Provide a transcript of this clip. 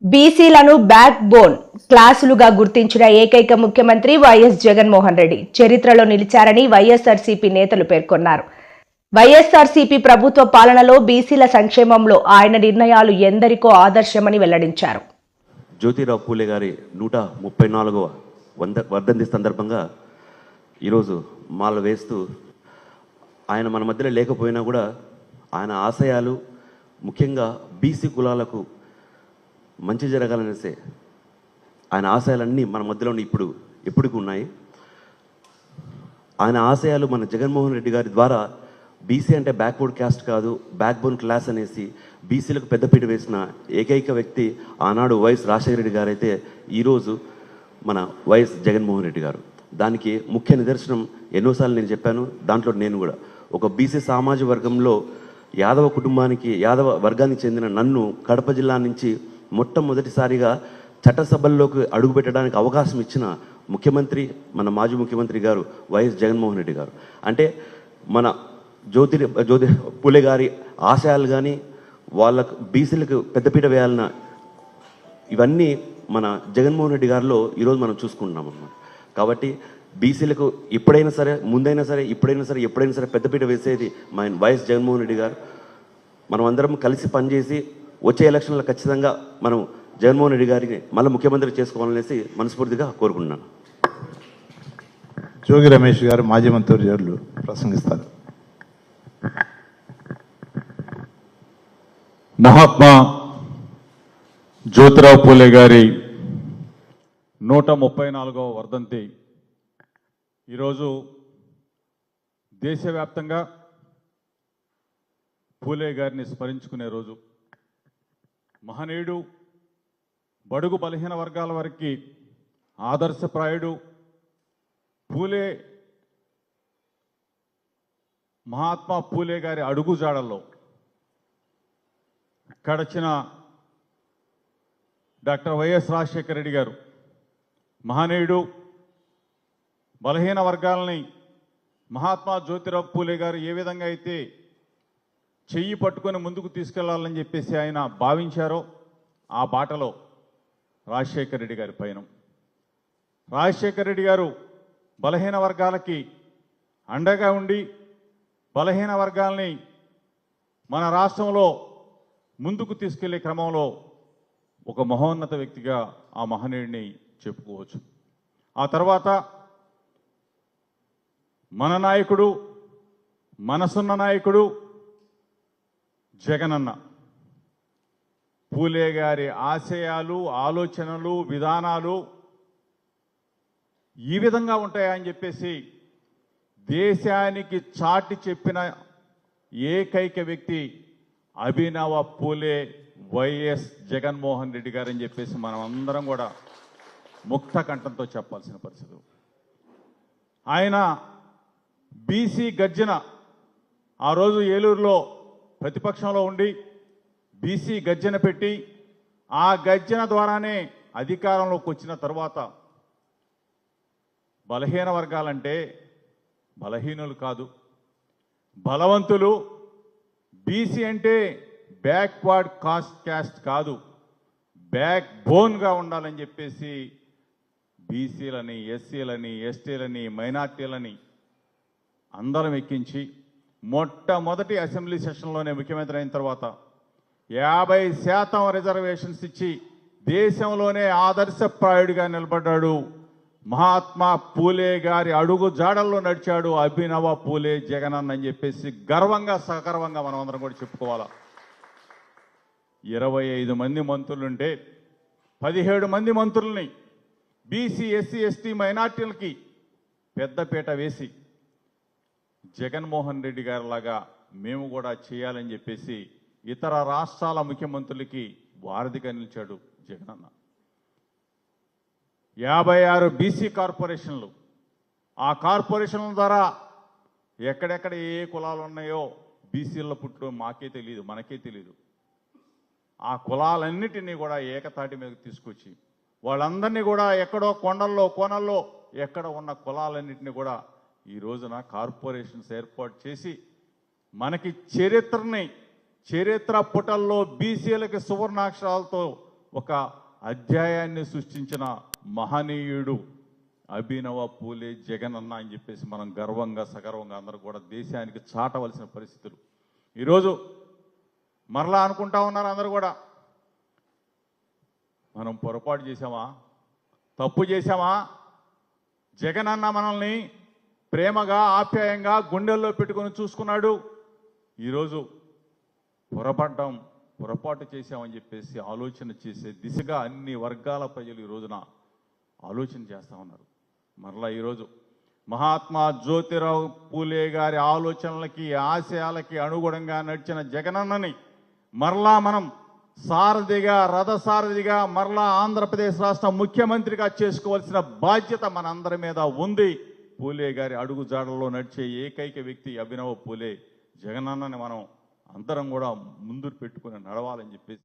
బీసీలను back bone క్లాసులుగా గుర్తించిన ఏకైక ముఖ్యమంత్రి వైఎస్ జగన్మోహన్ రెడ్డి చరిత్రలో నిలిచారని వైఎస్ఆర్సీపీ నేతలు పేర్కొన్నారు. వైఎస్ఆర్సీపీ ప్రభుత్వ పాలనలో బీసీల సంక్షేమంలో ఆయన నిర్ణయాలు ఎందరికో ఆదర్శమని వెల్లడించారు. జ్యోతిరావు పూలే గారి 134వ వర్ధంతి సందర్భంగా ఈరోజు మాల వేస్తూ ఆయన మన మధ్యలో లేకపోయినా కూడా ఆయన ఆశయాలు ముఖ్యంగా బీసీ కులాలకు మంచి జరగాలనేసే ఆయన ఆశయాలన్నీ మన మధ్యలో ఎప్పటికీ ఉన్నాయి. ఆయన ఆశయాలు మన జగన్మోహన్ రెడ్డి గారి ద్వారా బీసీ అంటే బ్యాక్వర్డ్ క్యాస్ట్ కాదు, బ్యాక్ బోన్ క్లాస్ అనేసి బీసీలకు పెద్దపీట వేసిన ఏకైక వ్యక్తి ఆనాడు వైఎస్ రాజశేఖర రెడ్డి గారు అయితే ఈరోజు మన వైఎస్ జగన్మోహన్ రెడ్డి గారు. దానికి ముఖ్య నిదర్శనం ఎన్నోసార్లు నేను చెప్పాను. దాంట్లో నేను కూడా ఒక బీసీ సామాజిక వర్గంలో యాదవ వర్గానికి చెందిన నన్ను కడప జిల్లా నుంచి మొట్టమొదటిసారిగా చట్టసభల్లోకి అడుగుపెట్టడానికి అవకాశం ఇచ్చిన ముఖ్యమంత్రి మన మాజీ ముఖ్యమంత్రి గారు వైఎస్ జగన్మోహన్ రెడ్డి గారు. అంటే మన జ్యోతి పూలే గారి ఆశయాలు కానీ వాళ్ళకు బీసీలకు పెద్దపీట వేయాలన్న ఇవన్నీ మన జగన్మోహన్ రెడ్డి గారిలో ఈరోజు మనం చూసుకుంటున్నాం అన్నమాట. కాబట్టి బీసీలకు ఎప్పుడైనా సరే పెద్దపీట వేసేది మన వైఎస్ జగన్మోహన్ రెడ్డి గారు. మనం అందరం కలిసి పనిచేసి వచ్చే ఎలక్షన్లో ఖచ్చితంగా మనం జగన్మోహన్ రెడ్డి గారిని మళ్ళీ ముఖ్యమంత్రి చేసుకోవాలనేసి మనస్ఫూర్తిగా కోరుకుంటున్నాను. జోగి రమేష్ గారు మాజీ మంత్రులు ప్రసంగిస్తారు. మహాత్మా జ్యోతిరావు పూలే గారి 134వ వర్ధంతి ఈరోజు దేశవ్యాప్తంగా పూలే గారిని స్మరించుకునే రోజు. మహనీయుడు, బడుగు బలహీన వర్గాల వారికి ఆదర్శప్రాయుడు. పూలే మహాత్మా పూలే గారి అడుగుజాడల్లో గడిచిన డాక్టర్ వైఎస్ రాజశేఖర రెడ్డి గారు మహనీయుడు, బలహీన వర్గాలని మహాత్మా జ్యోతిరావు పూలే గారు ఏ విధంగా అయితే చెయ్యి పట్టుకొని ముందుకు తీసుకెళ్లాలని చెప్పేసి ఆయన భావించారో ఆ బాటలో రాజశేఖర రెడ్డి గారి పయనం. రాజశేఖర రెడ్డి గారు బలహీన వర్గాలకి అండగా ఉండి బలహీన వర్గాల్ని మన రాష్ట్రంలో ముందుకు తీసుకెళ్లే క్రమంలో ఒక మహోన్నత వ్యక్తిగా ఆ మహనీయుడిని చెప్పుకోవచ్చు. ఆ తర్వాత మన నాయకుడు, మనసున్న నాయకుడు జగనన్న. పూలే గారి ఆశయాలు, ఆలోచనలు, విధానాలు ఈ విధంగా ఉంటాయని చెప్పేసి దేశానికి చాటి చెప్పిన ఏకైక వ్యక్తి అభినవ పూలే వైఎస్ జగన్మోహన్ రెడ్డి గారు అని చెప్పేసి మనం అందరం కూడా ముక్త కంఠంతో చెప్పాల్సిన పరిస్థితి. ఆయన బీసీ గర్జన ఆ రోజు ఏలూరులో ప్రతిపక్షంలో ఉండి బీసీ గర్జన పెట్టి ఆ గర్జన ద్వారానే అధికారంలోకి వచ్చిన తర్వాత బలహీన వర్గాలంటే బలహీనులు కాదు, బలవంతులు. బీసీ అంటే బ్యాక్వర్డ్ క్యాస్ట్ కాదు, బ్యాక్ బోన్గా ఉండాలని చెప్పేసి బీసీలని, ఎస్సీలని, ఎస్టీలని, మైనార్టీలని అందరం ఎక్కించి మొట్టమొదటి అసెంబ్లీ సెషన్లోనే ముఖ్యమంత్రి అయిన తర్వాత 50% రిజర్వేషన్స్ ఇచ్చి దేశంలోనే ఆదర్శప్రాయుడిగా నిలబడ్డాడు. మహాత్మా పూలే గారి అడుగు జాడల్లో నడిచాడు అభినవ పూలే జగనన్న అని చెప్పేసి గర్వంగా సగర్వంగా మనం అందరం కూడా చెప్పుకోవాలా. 25 మంది మంత్రులుంటే 17 మంది మంత్రుల్ని బీసీ, ఎస్సీ, ఎస్టీ, మైనార్టీలకి పెద్దపీట వేసి జగన్మోహన్ రెడ్డి గారిలాగా మేము కూడా చేయాలని చెప్పేసి ఇతర రాష్ట్రాల ముఖ్యమంత్రులకి వారధిగా నిలిచాడు జగనన్న. 56 బీసీ కార్పొరేషన్లు, ఆ కార్పొరేషన్ల ద్వారా ఎక్కడెక్కడ ఏ కులాలు ఉన్నాయో బీసీల్లో పుట్టడం మాకే తెలియదు, మనకే తెలియదు. ఆ కులాలన్నిటినీ కూడా ఏకతాటి మీద తీసుకొచ్చి వాళ్ళందరినీ కూడా ఎక్కడో కొండల్లో కోనల్లో ఎక్కడ ఉన్న కులాలన్నింటినీ కూడా ఈ రోజున కార్పొరేషన్స్ ఏర్పాటు చేసి మనకి చరిత్ర పుటల్లో బీసీలకి సువర్ణాక్షరాలతో ఒక అధ్యాయాన్ని సృష్టించిన మహనీయుడు అభినవ పూలే జగనన్న అని చెప్పేసి మనం గర్వంగా సగర్వంగా అందరూ కూడా దేశానికి చాటవలసిన పరిస్థితులు. ఈరోజు మరలా అనుకుంటా ఉన్నారు అందరూ కూడా, మనం పొరపాటు చేశామా, తప్పు చేశామా? జగనన్న మనల్ని ప్రేమగా ఆప్యాయంగా గుండెల్లో పెట్టుకొని చూసుకున్నాడు. ఈరోజు పొరపాటు చేశామని చెప్పేసి ఆలోచన చేసే దిశగా అన్ని వర్గాల ప్రజలు ఈ రోజున ఆలోచన చేస్తూ ఉన్నారు. మరలా ఈరోజు మహాత్మా జ్యోతిరావు పూలే గారి ఆలోచనలకి ఆశయాలకి అనుగుణంగా నడిచిన జగనన్నని మరలా మనం సారథిగా రథసారథిగా మరలా ఆంధ్రప్రదేశ్ రాష్ట్ర ముఖ్యమంత్రిగా చేసుకోవాల్సిన బాధ్యత మనందరి మీద ఉంది. పూలే గారి అడుగు జాడల్లో నడిచే ఏకైక వ్యక్తి అభినవ పూలే జగనన్నని మనం అందరం కూడా ముందు పెట్టుకుని నడవాలని చెప్పేసి